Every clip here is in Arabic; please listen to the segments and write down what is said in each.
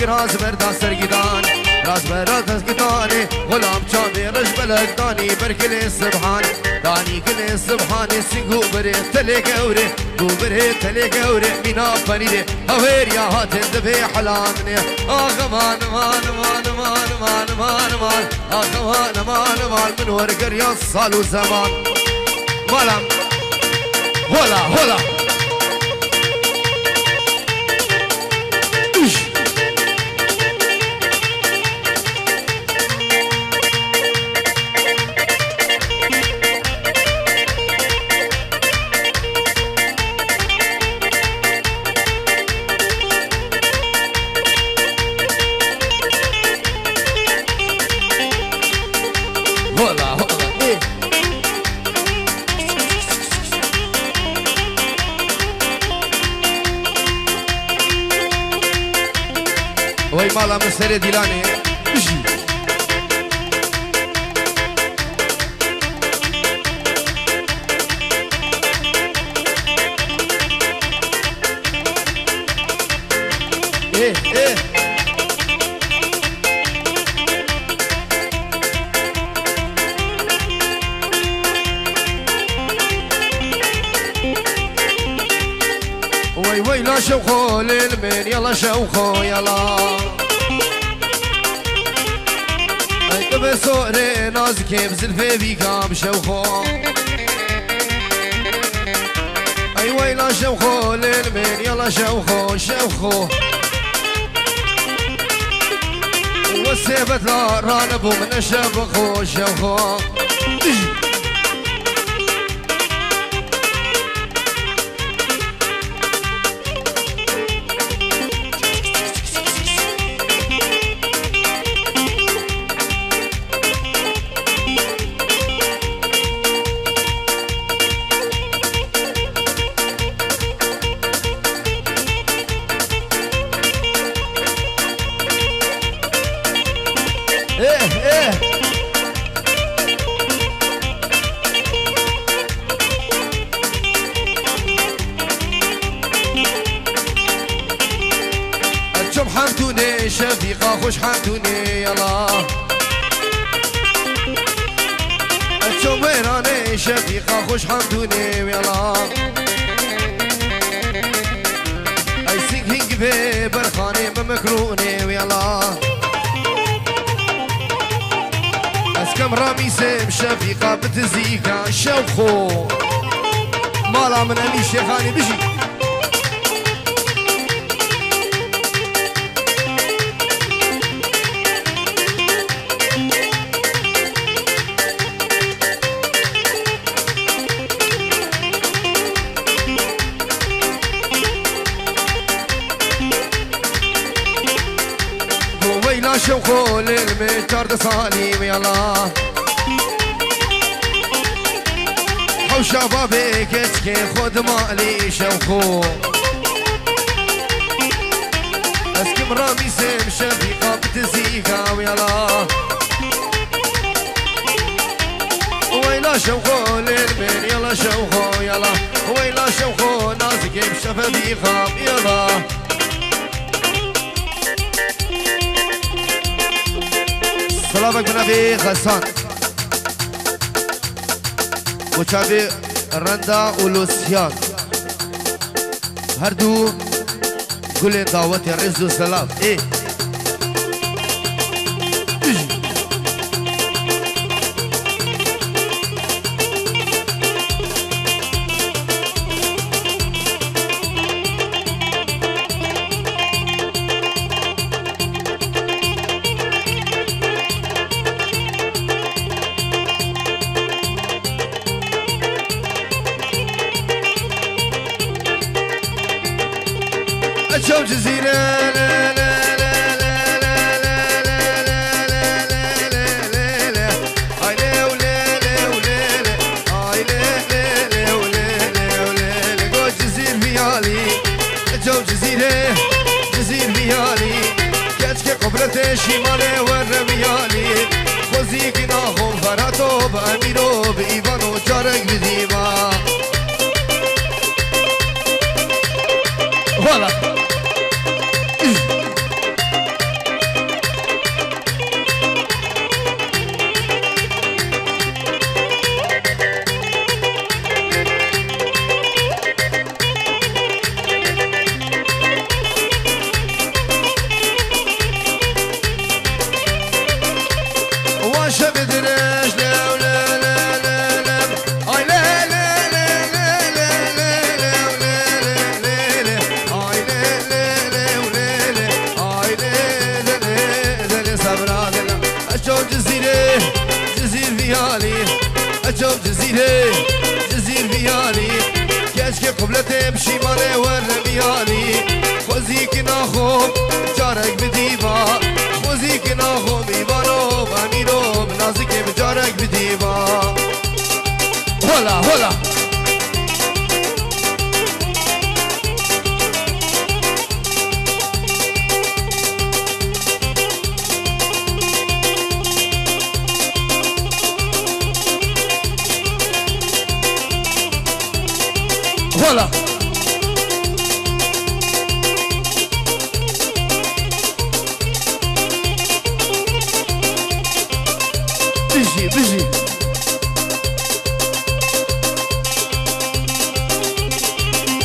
راز بردا سرگیدان راز بردا سرگیدانی غلام چاوی رش بلک دانی برکلی سبحان دانی کلی سبحان سنگو بره تلی گوره گو بره تلی گوره مینا پریده هویر یا هاتن دبی حلامنه آخ مان مان مان مان مان مان مان آخ مان مان مان من ورگر یا سال و زمان مالم هلا هلا وای مالا من سر دیلانه بشی وای وای لا شوخو للمن يلا شوخو يلا بسوره نازكي بزلفي بيكام شوخو اي ويلا شوخو للمن يلا شوخو شوخو والسيبت لا رانبو من الشبخو شوخو حمدوني شفيقة خوش حمدوني يلا أتشوف ويراني شفيقة خوش حمدوني يلا أي سينك هنك في برخاني بمكروني ويلا أسكم رامي سيم شفيقة بتزيكا شوخو مالا من أمي شيخاني بجي شوخو للمتر صالي ويلا حو شبابي كتكي خد مالي شوخو اسكم رامي سيم شفيقة بتزيكا ويلا ويلا شوخو للمن يلا شوخو يلا ويلا شوخو نازكي بشفبيقة يلا سلامك من أبي غسان وشابي رندا ولوسيان هردو قولي دعوتي الرز والسلام إيه شوف جزيرة لا لا لا لا لا لا لا لا لا لا لا هاي لا ولا لا ولا لا هاي لا لا لا ولا لا ولا لا جو جزير فيالي جو جزيرة جزير فيالي كاتك قبلة شمالي والرميالي خوزيك ناخم فراتو بأميرو بإيفانو جارك بديما جزيرة جزير فيالي أجوب جزيرة جزير فيالي كاشكي قبلتي بشيماني والرميالي خوزيك ناخو جارك بديبا خوزيك ناخو بيبانو بامينو بنازك بجارك بديبا هلا هلا هلا بيجي بيجي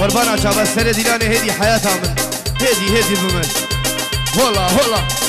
قربانا شابا السنة ديلاني هيدي حياتها من هيدي بمن هلا هلا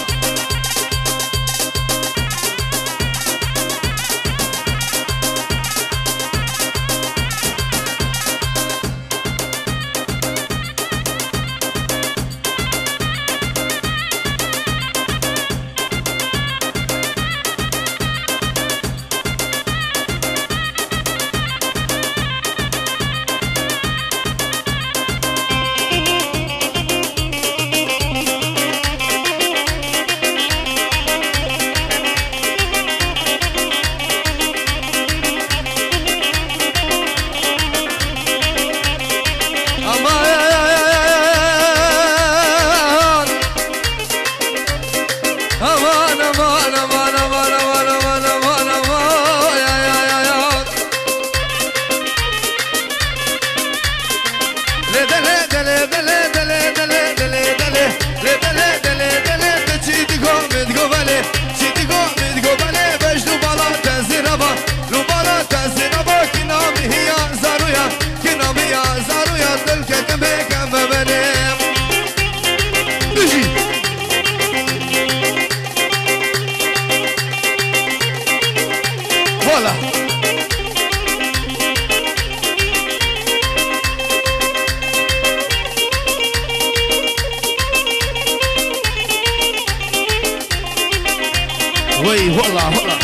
وي والله والله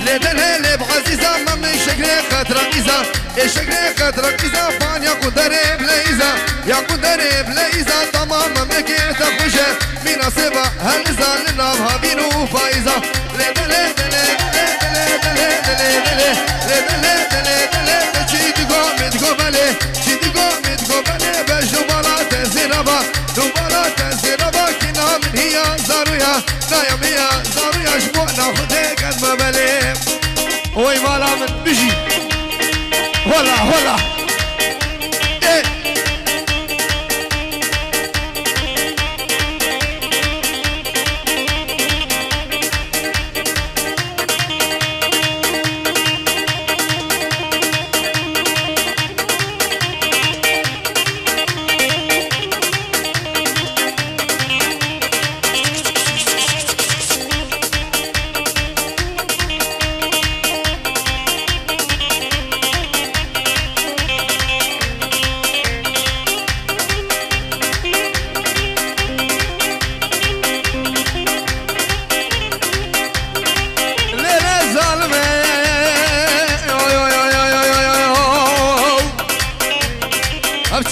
لدلهلب عزيزة مامي شكلي خطرة إذا شكلي خطرة إذا فان يا قدري بليزة يا قدري بليزة تمام مملكة تخوشة مناسبة هلزة لنابها بينو فايزة وي مالا من بيجي هلا هلا ايه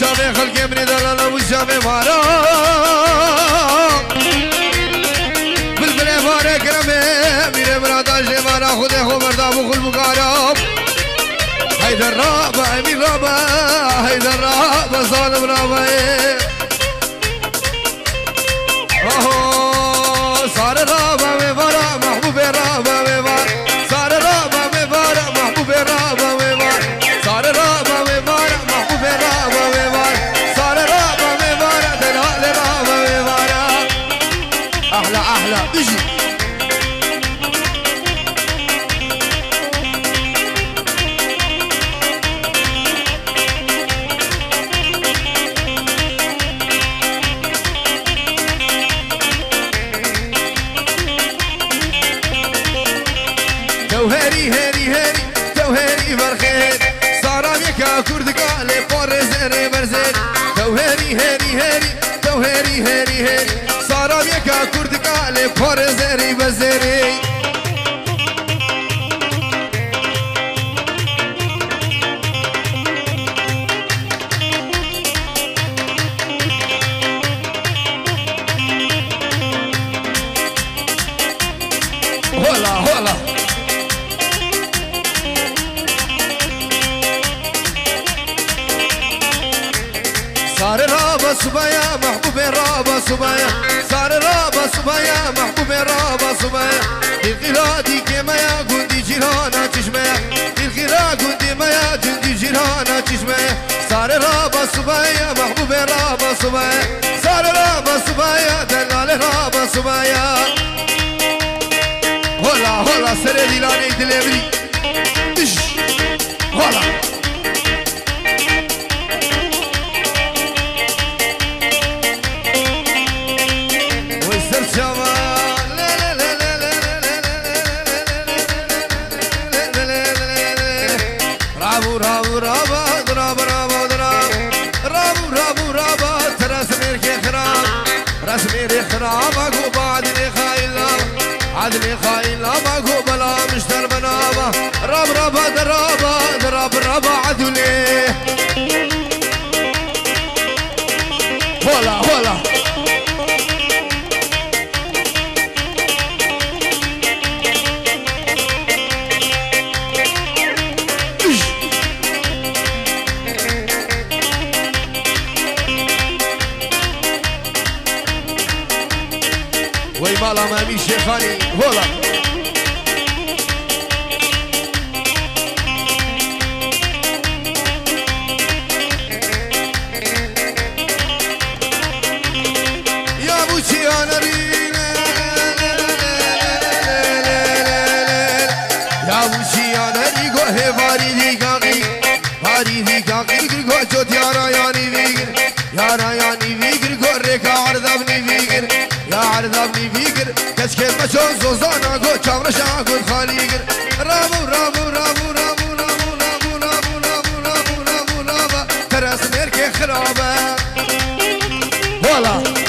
شافي خلقي من دلالة وشافي مارا بالبلي فاري كرمي ميري برادا جيمانا خودي خو مردا بخل بقارا هيدا الرابع امين رابع هيدا الرابع ظالم رابع صار الرابع مفارا محبوب الرابع مفار صار الرابع مفارا محبوب الرابع مفار صار الرابع مفارا محبوب الرابع مفار صار الرابع مفارا دلال الرابع مفارا احلى احلى بيجي توهري هري هري توهري برخي زری برزری تو هری هری هری تو هری هری هری سارا یکا کرد کاله پر زری بزری هلا هلا صار رابا صبايا محبوب رابا صبايا صار رابا صبايا محبوب رابا صبايا الغرادي كما يا جندي جيرانا تشمع الغرا جندي ما يا جندي جيرانا تشمع صار رابا صبايا محبوب رابا صبايا صار رابا صبايا دلال رابا صبايا هلا هلا سر ديلاني دليفري هلا خرابك وبعد لي خايلة عدلي خايلة ماكو بلا مشتر بنابة رب رب درابة دراب رب عدلي هلا هلا وي مالا مامي شيخاني هلا يا بوشي انا يا بوشي انا ريغو هفاري دي كاقي هاري دي كاقي كرغو جوت يارا ياني فيگر يارا ياني فيگر غورك عرضبني فيگر يا عرضبني فيگر كشكل مشون زوزانا غو چاورشا غو خاليگر رابو رابو رابو رابو رابو رابو رابو رابو رابو رابو رابو ترس مركي خرابه هلا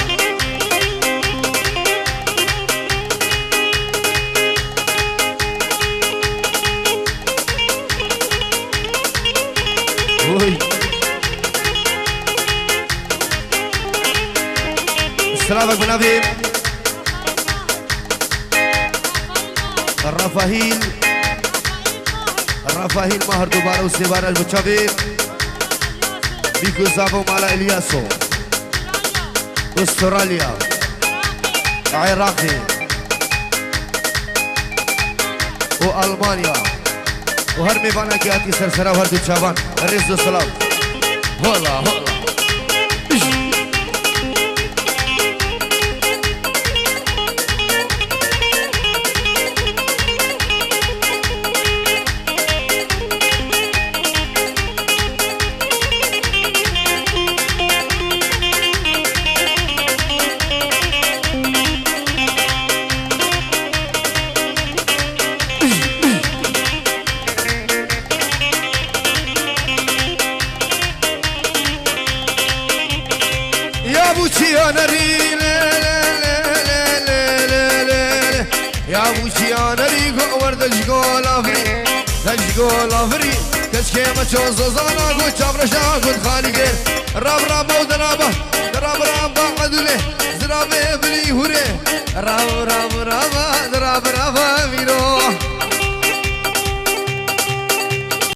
سلامك بنافين الرفاهيل الرفاهيل مهر دوباره وسيبارة المتشابه بيكو زابو مالا إلياسو استراليا عراقي وألمانيا وهر ميبانا كياتي سرسرا وهر دو شابان الرئيس دو سلام هلا هلا تشقول افري كشكيمة شو زوزانا قول شابرشا قول خالقين راب راب ودرابة دراب راب عدله زرابة بلي هوري راب راب راب دراب راب ميرو